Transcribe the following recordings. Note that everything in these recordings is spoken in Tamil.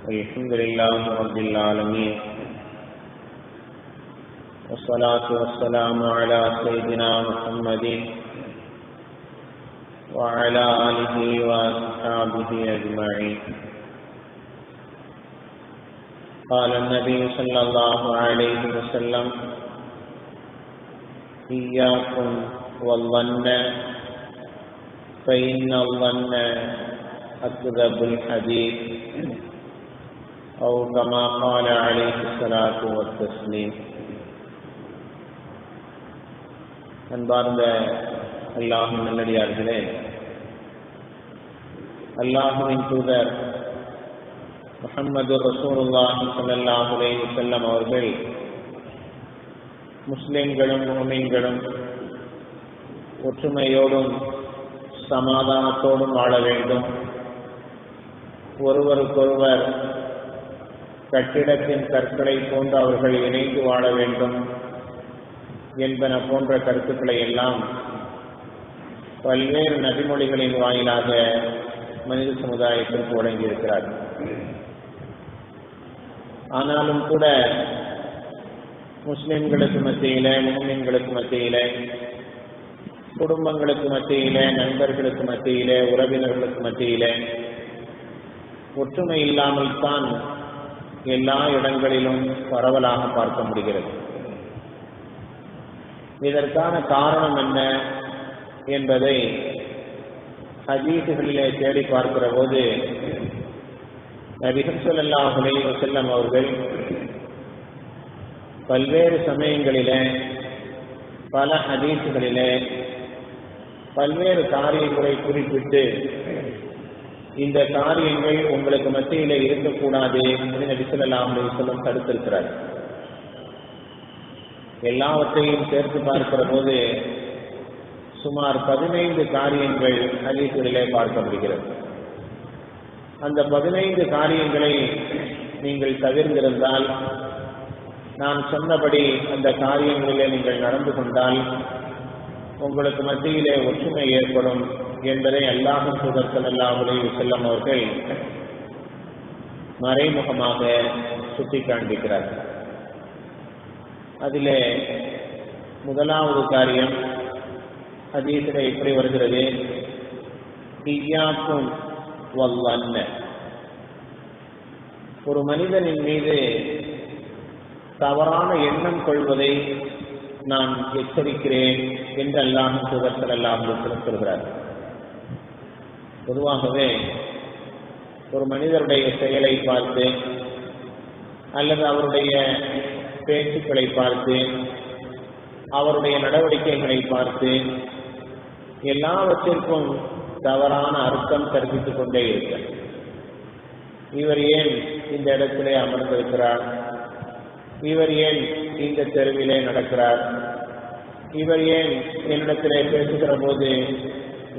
الحمد لله رب العالمين والصلاة والسلام على سيدنا محمد وعلى آله وأصحابه أجمعين. قال النبي صلى الله عليه وسلم: إياكم والظن فإن الظن أكذب الحديث أو كما قال عليه الصلاة والتسليم. அன்பார்ந்த அல்லாஹ்வின் நல்லடியார்களே, அல்லாஹ்வின் தூதர் முஹம்மது ரசூலுல்லாஹி ஸல்லல்லாஹு அலைஹி வஸல்லம் அவர்கள் முஸ்லிம்களும் முஃமின்களும் ஒற்றுமையோடும் சமாதானத்தோடும் வாழ வேண்டும், ஒருவருக்கொருவர் கட்டிடத்தின் கற்களை போன்று அவர்கள் இணைந்து வாழ வேண்டும் என்பன போன்ற கருத்துக்களை எல்லாம் பல்வேறு நபிமொழிகளின் வாயிலாக மனித சமுதாயத்திற்கு வழங்கியிருக்கிறார். ஆனாலும் கூட முஸ்லிம்களுக்கு மத்தியில, முஸ்லிம்களுக்கு மத்தியில, குடும்பங்களுக்கு மத்தியில, நண்பர்களுக்கு மத்தியில, உறவினர்களுக்கு மத்தியில ஒற்றுமை இல்லாமல் தான் எல்லா இடங்களிலும் பரவலாக பார்க்க முடிகிறது. இதற்கான காரணம் என்ன என்பதை ஹதீஸுகளிலே தேடி பார்க்கிற போது நபிகள் ஸல்லல்லாஹு அலைஹி வஸல்லம் அவர்கள் பல்வேறு சமயங்களிலே, பல ஹதீஸுகளிலே பல்வேறு காரியங்களை குறிப்பிட்டு இந்த காரியங்கள் உங்களுக்கு மத்தியிலே இருக்கக்கூடாது என்று நபி ஸல்லல்லாஹு அலைஹி வஸல்லம் தடுத்திருக்கிறார். எல்லாவற்றையும் சேர்த்து பார்க்கிற போது சுமார் 15 காரியங்கள் ஹதீஸுகளிலே பார்க்க முடிகிறது. அந்த 15 காரியங்களை நீங்கள் தவிர்த்திருந்தால், நான் சொன்னபடி அந்த காரியங்களிலே நீங்கள் நடந்து கொண்டால் உங்களுக்கு மத்தியிலே ஒற்றுமை ஏற்படும் என்பதை அல்லாஹ்வின் தூதர் ஸல்லல்லாஹு அலைஹி வஸல்லம் அவர்கள் மறைமுகமாக சுட்டிக்காண்பிக்கிறார். அதிலே முதலாவது காரியம் ஹதீஸிலே இப்படி வருகிறது: இய்யாக்கும் வல்லன்ன. ஒரு மனிதனின் மீது தவறான எண்ணம் கொள்வதை நான் எச்சரிக்கிறேன் என்று அல்லாஹ்வின் தூதர் ஸல்லல்லாஹு அலைஹி வஸல்லம் சொல்கிறார். பொதுவாகவே ஒரு மனிதருடைய செயலை பார்த்து அல்லது அவருடைய பேச்சுக்களை பார்த்து, அவருடைய நடவடிக்கைகளை பார்த்து எல்லாவற்றிற்கும் தவறான அர்த்தம் கற்பித்துக் கொண்டே இருக்க, இவர் ஏன் இந்த இடத்திலே அமர்ந்திருக்கிறார், இவர் ஏன் இந்த தெருவிலே நடக்கிறார், இவர் ஏன் என்னிடத்திலே பேசுகிற போது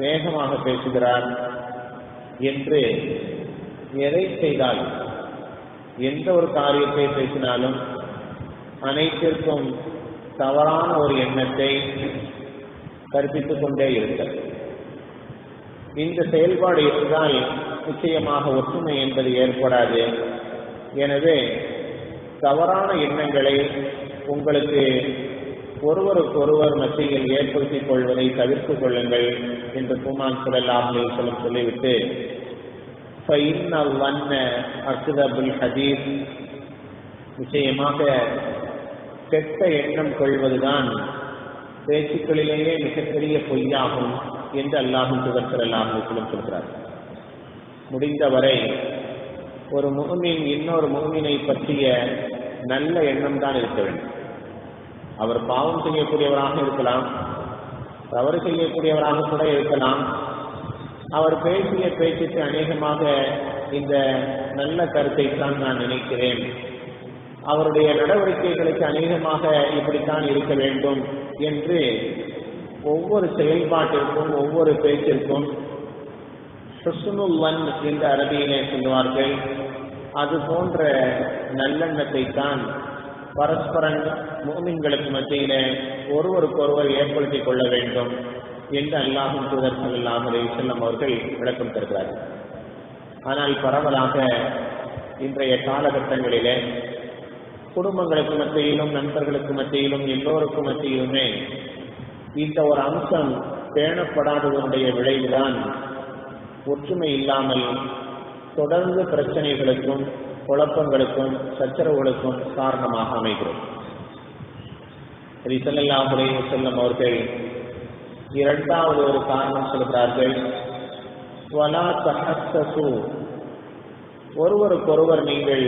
வேகமாக பேசுகிறார் என்று எதை செய்தாலும், எந்த ஒரு காரியத்தை பேசினாலும் அனைத்திற்கும் தவறான ஒரு எண்ணத்தை கற்பித்துக் கொண்டே இருக்கிறது. இந்த செயல்பாடு இருந்தால் நிச்சயமாக ஒற்றுமை என்பது ஏற்படாது. எனவே தவறான எண்ணங்களை உங்களுக்கு ஒருவருக்கொருவர் மத்தியில் ஏற்படுத்திக் கொள்வதை தவிர்த்துக் கொள்ளுங்கள் என்று பெருமானார் ஸல்லல்லாஹு அலைஹி வஸல்லம் சொல்லிவிட்டு, ஃபஇன்னல் வன்ன அக்தபுல் ஹதீஸ், நிச்சயமாக கெட்ட எண்ணம் கொள்வதுதான் பேச்சுக்களிலேயே மிகப்பெரிய பொய்யாகும் என்று அல்லாஹ்வின் தூதர் ஸல்லல்லாஹு அலைஹி வஸல்லம் சொல்கிறார். முடிந்தவரை ஒரு முஃமின் இன்னொரு முஃமினை பற்றிய நல்ல எண்ணம் தான் இருக்க வேண்டும். அவர் பாவம் செய்யக்கூடியவராக இருக்கலாம், தவறு செய்யக்கூடியவராக கூட இருக்கலாம். அவர் பேசிய பேச்சுக்கு அநேகமாக இந்த நல்ல கருத்தைத்தான் நான் நினைக்கிறேன், அவருடைய நடவடிக்கைகளுக்கு அநேகமாக இப்படித்தான் இருக்க வேண்டும் என்று ஒவ்வொரு செயல்பாட்டிற்கும் ஒவ்வொரு பேச்சிற்கும் ஹுஸ்னுல் வன் என்ற அரபியிலே சொல்லுவார்கள், அது போன்ற நல்லெண்ணத்தை தான் பரஸ்பரன் முஃமின்களுக்கு மத்தியிலே ஒருவருக்கொருவர் ஏற்படுத்திக் கொள்ள வேண்டும் என்று அல்லாஹ்வின் தூதர் ஸல்லல்லாஹு அலைஹி வஸல்லம் அவர்கள் விளக்கம் தருகிறார்கள். ஆனால் பரவலாக இன்றைய காலகட்டங்களிலே குடும்பங்களுக்கு மத்தியிலும் நண்பர்களுக்கு மத்தியிலும் எல்லோருக்கும் மத்தியிலுமே இந்த ஒரு அம்சம் பேணப்படாததனுடைய விளைவுதான் ஒற்றுமை இல்லாமல் தொடர்ந்து பிரச்சனைகளுக்கும் குழப்பங்களுக்கும் சச்சரவுகளுக்கும் காரணமாக அமைகிறது. ஸல்லல்லாஹு அலைஹி வஸல்லம் அவர்கள் இரண்டாவது ஒரு காரணம் சொல்கிறார்கள், வலா தஹஸ்ஸஸு, ஒருவருக்கொருவர் நீங்கள்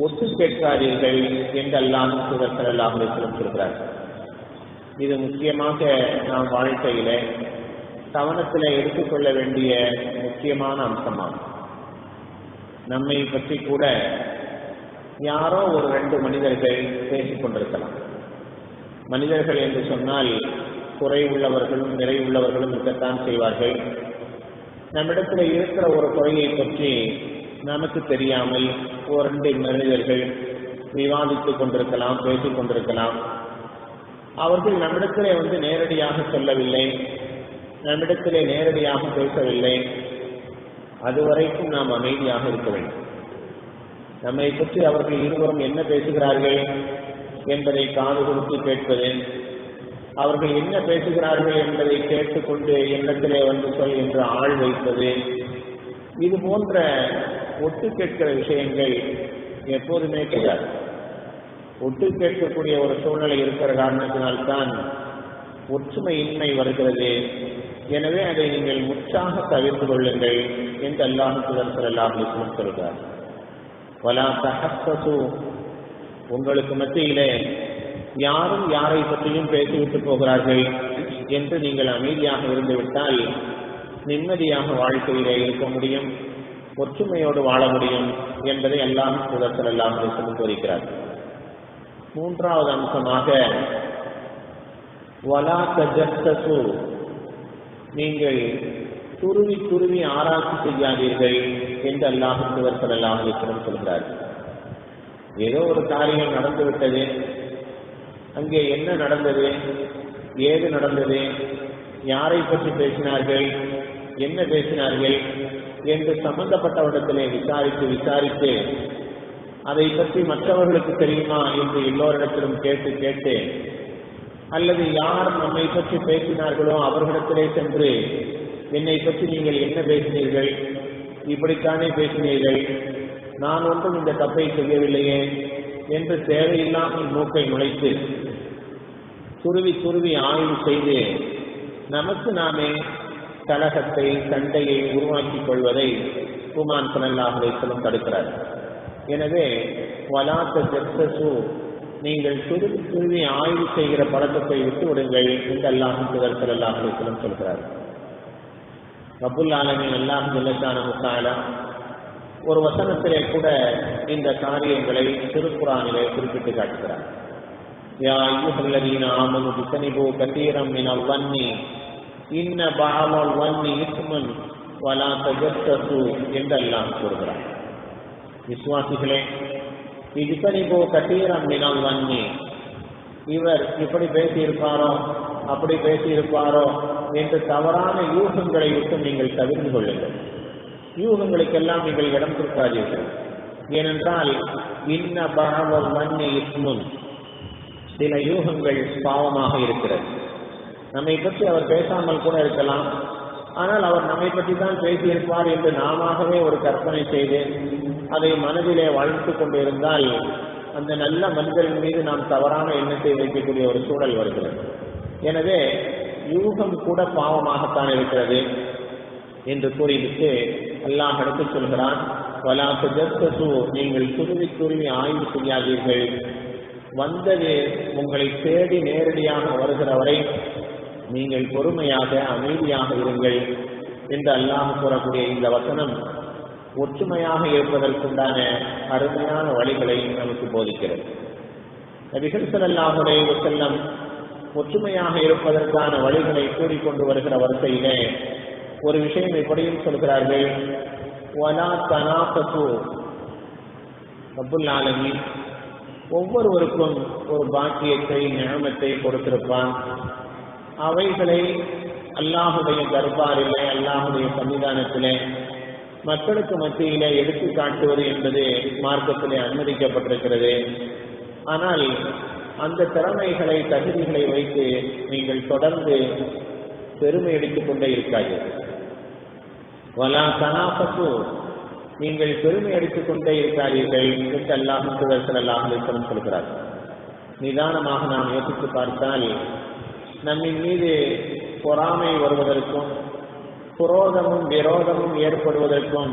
ஒட்டு கேட்காதீர்கள் என்று அல்லாஹ் ஸல்லல்லாஹு அலைஹி வஸல்லம் சொல்கிறார்கள். இது முக்கியமாக நாம் வாழ்க்கையிலே கவனத்தில் எடுத்துக்கொள்ள வேண்டிய முக்கியமான அம்சமாகும். நம்மை பற்றி கூட யாரோ ஒரு 2 மனிதர்கள் பேசிக் கொண்டிருக்கலாம். மனிதர்கள் என்று சொன்னால் குறை உள்ளவர்களும் நிறை உள்ளவர்களும் இருக்கத்தான் செய்வார்கள். நம்மிடத்தில் இருக்கிற ஒரு குறையை பற்றி நமக்கு தெரியாமல் ஒரு 2 மனிதர்கள் விவாதித்துக் கொண்டிருக்கலாம், பேசிக் கொண்டிருக்கலாம். அவர்கள் நம்மிடத்திலே நேரடியாக சொல்லவில்லை, நம்மிடத்திலே நேரடியாக பேசவில்லை. அதுவரைக்கும் நாம் அமைதியாக இருக்க வேண்டும். நம்மை பற்றி அவர்கள் இருவரும் என்ன பேசுகிறார்கள் என்பதை காது கொடுத்து கேட்பது, அவர்கள் என்ன பேசுகிறார்கள் என்பதை கேட்டுக்கொண்டு எண்ணத்திலே சொல் என்று ஆள் வைப்பது, இது போன்ற ஒட்டு கேட்கிற விஷயங்கள் எப்போதுமே கூடாது. ஒட்டு கேட்கக்கூடிய ஒரு சூழ்நிலை இருக்கிற காரணத்தினால்தான் ஒற்றுமையின்மை வருகிறது. எனவே அதை நீங்கள் முற்றாக தவிர்த்து கொள்ளுங்கள் என்று அல்லாஹ் ஸல்லல்லாஹு அலைஹி வஸல்லம் சொல்கிறார். வலா தஹஸ்ஸஸு, உங்களுக்கு மத்தியிலே யாரும் யாரை பற்றியும் பேசிவிட்டு போகிறார்கள் என்று நீங்கள் அமைதியாக இருந்துவிட்டால் நிம்மதியாக வாழ்க்கையிலே இருக்க முடியும், ஒற்றுமையோடு வாழ முடியும் என்பதை அல்லாஹ் ஸல்லல்லாஹு அலைஹி வஸல்லம் கூறுகிறார். மூன்றாவது அம்சமாக வலா தஜஸ்ஸஸு, நீங்கள் துருவி துருவி ஆராய்ச்சி செய்யாதீர்கள் என்று அல்லாஹ் ஸல்லல்லாஹு அலைஹி வஸல்லம் சொல்கிறார். ஏதோ ஒரு காரியம் நடந்துவிட்டது, அங்கே என்ன நடந்தது, ஏது நடந்தது, யாரை பற்றி பேசினார்கள், என்ன பேசினார்கள் என்று சம்பந்தப்பட்டவரிடத்திலே விசாரித்து அதை பற்றி மற்றவர்களுக்கு தெரியுமா என்று எல்லோரிடத்திலும் கேட்டு அல்லது யார் நம்மை பற்றி பேசினார்களோ அவர்களிடத்திலே சென்று என்னை பற்றி நீங்கள் என்ன பேசினீர்கள், இப்படித்தானே பேசினீர்கள், நான் ஒன்றும் இந்த தப்பை செய்யவில்லையே என்று தேவையில்லாமல் மூக்கை நுழைத்து துருவி துருவி ஆய்வு செய்து நமக்கு நாமே கலகத்தை சண்டையை உருவாக்கிக் கொள்வதை குமான் ஸல்லல்லாஹு அலைஹி வஸல்லம் தடுக்கிறார். எனவே வலா தஜஸ்ஸஸு, நீங்கள் துருவி துருவி ஆய்வு செய்கிற பழக்கத்தை விட்டு விடுங்கள் என்று அல்லாஹ் ஸல்லல்லாஹு அலைஹி வஸல்லம் சொல்கிறார். ரப்புல் ஆலமீன் அல்லாஹ் ஜல்ல ஷானஹு தஆலா ஒரு வசனத்திலே கூட இந்த காரியங்களை திருக்குர்ஆனிலே குறிப்பிட்டு காட்டுகிறார். யா அய்யுஹல்லதீன ஆமனு இஜ்தனிபு கஸீரம் மினல் வன்னி இன்ன பஅதல் வன்னி இஸ்முன் வலா தஜஸ்ஸஸு என்று அல்லாஹ் கூறுகிறார். விசுவாசிகளே, இஜ்தனிபு கஸீரம் மினல் வன்னி, இவர் இப்படி பேசியிருப்பாரோ அப்படி பேசியிருப்பாரோ என்று தவறான யூகங்களை விட்டு நீங்கள் தவிர்த்து கொள்ளுங்கள். யூகங்களுக்கெல்லாம் நீங்கள் இடம் கொடுக்காதீர்கள். ஏனென்றால் இன்ன பஅதல் வன்னி இஸ்முன், சில யூகங்கள் பாவமாக இருக்கிறது. நம்மை பற்றி அவர் பேசாமல் கூட இருக்கலாம், ஆனால் அவர் நம்மை பற்றி தான் பேசியிருப்பார் என்று நாமவே ஒரு கற்பனை செய்து அதை மனதிலே வளர்த்து கொண்டிருந்தால் அந்த நல்ல மனிதரின் மீது நாம் தவறான எண்ணத்தை வைக்கக்கூடிய ஒரு சூழல் வருகிறது. எனவே யூகம் கூட பாவமாகத்தான் இருக்கிறது என்று கூறிவிட்டு அல்லாஹ் எடுத்து சொல்கிறான், வலா தஜஸ்ஸஸு, நீங்கள் துருவி துருவி ஆய்வு செய்யாதீர்கள். வந்தது உங்களை தேடி நேரடியாக வருகிற வரை நீங்கள் பொறுமையாக அமைதியாக இருங்கள் என்று அல்லாஹ் கூறக்கூடிய இந்த வசனம் ஒற்றுமையாக இருப்பதற்குண்டான அருமையான வழிகளை நமக்கு போதிக்கிறது. நபிகள் ஸல்லல்லாஹு அலைஹி வஸல்லம் ஒற்றுமையாக இருப்பதற்கான வழிகளை கூறிக்கொண்டு வருகிற வரிசையிலே ஒரு விஷயம் எப்படியும் சொல்கிறார்கள், வலா தனாஃபஸு. ரப்புல் ஆலமீன் ஒவ்வொருவருக்கும் ஒரு பாக்கியத்தை நியமத்தை கொடுத்திருப்பான். அவைகளை அல்லாஹுடைய தர்பாரிலே அல்லாஹுடைய சன்னிதானத்திலே மக்களுக்கு மத்தியிலே எடுத்து காட்டுவது என்பது மார்க்கத்திலே அனுமதிக்கப்பட்டிருக்கிறது. ஆனால் அந்த திறமைகளை தகுதிகளை வைத்து நீங்கள் தொடர்ந்து பெருமை எடுத்துக் கொண்டே இருக்காதீர்கள். வலா தனாபத்து, நீங்கள் பெருமை எடுத்துக் கொண்டே இருக்காதீர்கள் என்று அல்லாஹ் ஸல்லல்லாஹு அலைஹி வஸல்லம் சொல்கிறார். நிதானமாக நாம் யோசித்து பார்த்தால் நம்மின் மீது பொறாமை வருவதற்கும் புரோதமும் விரோதமும் ஏற்படுவதற்கும்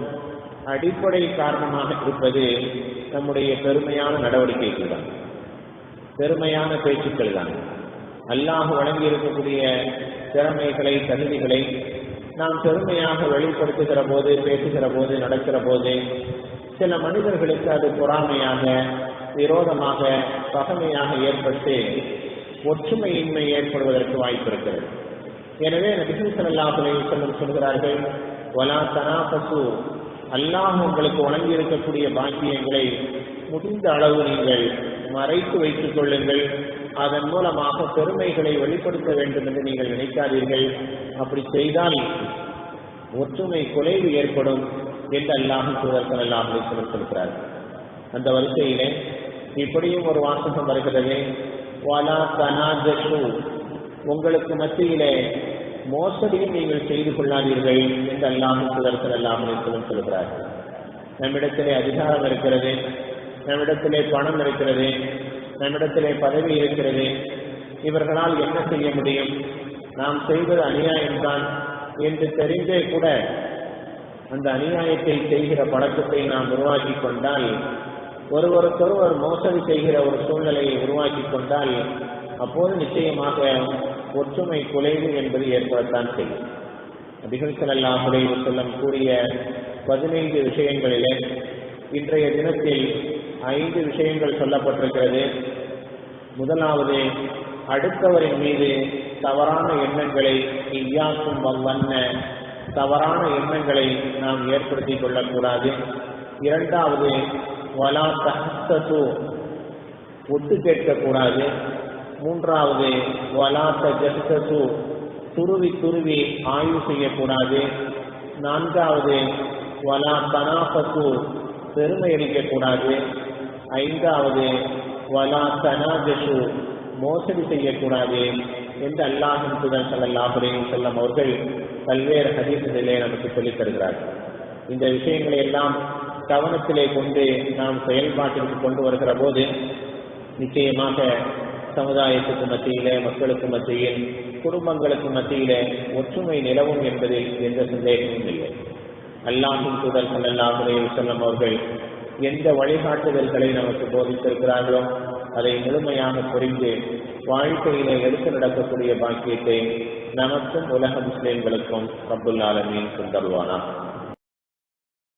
அடிப்படை காரணமாக இருப்பது நம்முடைய பெருமையான நடவடிக்கைகள் தான், பெருமையான பேச்சுக்கள் தான். அல்லாஹ் வழங்கி இருக்கக்கூடிய திறமைகளை தகுதிகளை நாம் பெருமையாக வெளிப்படுத்துகிற போது, பேசுகிற போது, நடக்கிற போது சில மனிதர்களுக்கு அது பொறாமையாக, விரோதமாக, பகைமையாக ஏற்பட்டு ஒற்றுமையின்மை ஏற்படுவதற்கு வாய்ப்பு இருக்கிறது. எனவே நபிகள் ஸல்லல்லாஹு அலைஹி வஸல்லம் சொல்கிறார்கள், வலா தனாபசு, அல்லாஹ் உங்களுக்கு வழங்கி இருக்கக்கூடிய பாக்கியங்களை முடிந்த அளவு நீங்கள் மறைத்து வைத்துக் கொள்ளுங்கள். அதன் மூலமாக பெருமைகளை வெளிப்படுத்த வேண்டும் என்று நீங்கள் நினைக்காதீர்கள். அப்படி செய்தால் ஒற்றுமை குலைவு ஏற்படும் என்று அல்லாஹ் ஸல்லல்லாஹு அலைஹி வஸல்லம் சொல்கிறார். அந்த வரிசையிலே இப்படியும் ஒரு வாசகம் வருகிறது, வலா தனாஜஷு, உங்களுக்கு மத்தியிலே மோசடியும் நீங்கள் செய்து கொள்ளாதீர்கள் என்று அல்லாஹ் ஸல்லல்லாஹு அலைஹி வஸல்லம் சொல்கிறார். நம்மிடத்திலே அதிகாரம் இருக்கிறது, நம்மிடத்திலே பணம் இருக்கிறது, நம்மிடத்திலே பதவி இருக்கிறது, இவர்களால் என்ன செய்ய முடியும், நாம் செய்வது அநியாயம்தான் என்று தெரிந்தே கூட அந்த அநியாயத்தை செய்கிற பழக்கத்தை நாம் உருவாக்கி கொண்டால், ஒருவருக்கொருவர் மோசடி செய்கிற ஒரு சூழ்நிலையை உருவாக்கி கொண்டால் அப்போது நிச்சயமாக ஒற்றுமை குலைவு என்பது ஏற்படத்தான் செய்யும். நபிகள் ஸல்லல்லாஹு அலைஹி வஸல்லம் கூறிய 15 விஷயங்களிலே இன்றைய தினத்தில் 5 விஷயங்கள் சொல்லப்பட்டிருக்கிறது. முதலாவது, அடுத்தவரின் மீது தவறான எண்ணங்களை, இய்யாக்கும் வவ்வன்ன, தவறான எண்ணங்களை நாம் ஏற்படுத்திக் கொள்ளக்கூடாது. இரண்டாவது, வலா தஹஸ்ஸது, ஒட்டு கேட்கக்கூடாது. மூன்றாவது, வலா தஜஸ்ஸது, துருவி துருவி ஆய்வு செய்யக்கூடாது. நான்காவது, வலா தனாஃபசு, பெருமை அளிக்கக்கூடாது. ஐந்தாவது, வலா தனாஜஷு, மோசடி செய்யக்கூடாது என்று அல்லாஹ்வின் தூதர் ஸல்லல்லாஹு அலைஹி வஸல்லம் அவர்கள் பல்வேறு ஹதீஸுகளிலே நமக்கு சொல்லித் தருகிறார்கள். இந்த விஷயங்களை எல்லாம் கவனத்திலே கொண்டு நாம் செயல்பாட்டிற்கு கொண்டு வருகிற போது நிச்சயமாக சமுதாயத்துக்கு மத்தியிலே, மக்களுக்கு மத்தியில், குடும்பங்களுக்கு மத்தியிலே ஒற்றுமை நிலவும் என்பதில் எந்த சந்தேகமும் இல்லை. அல்லாஹ்வின் தூதர் ஸல்லல்லாஹு அலைஹி வஸல்லம் அவர்கள் எந்த வழிகாட்டுதல்களை நமக்கு போதித்திருக்கிறார்களோ அதை முழுமையாக புரிந்து வாழ்க்கையிலே எடுத்து நடக்கக்கூடிய பாக்கியத்தை நமக்கும் உலக முஸ்லிம்களுக்கும் ரப்புல் ஆலமீன் தந்தருவானாக.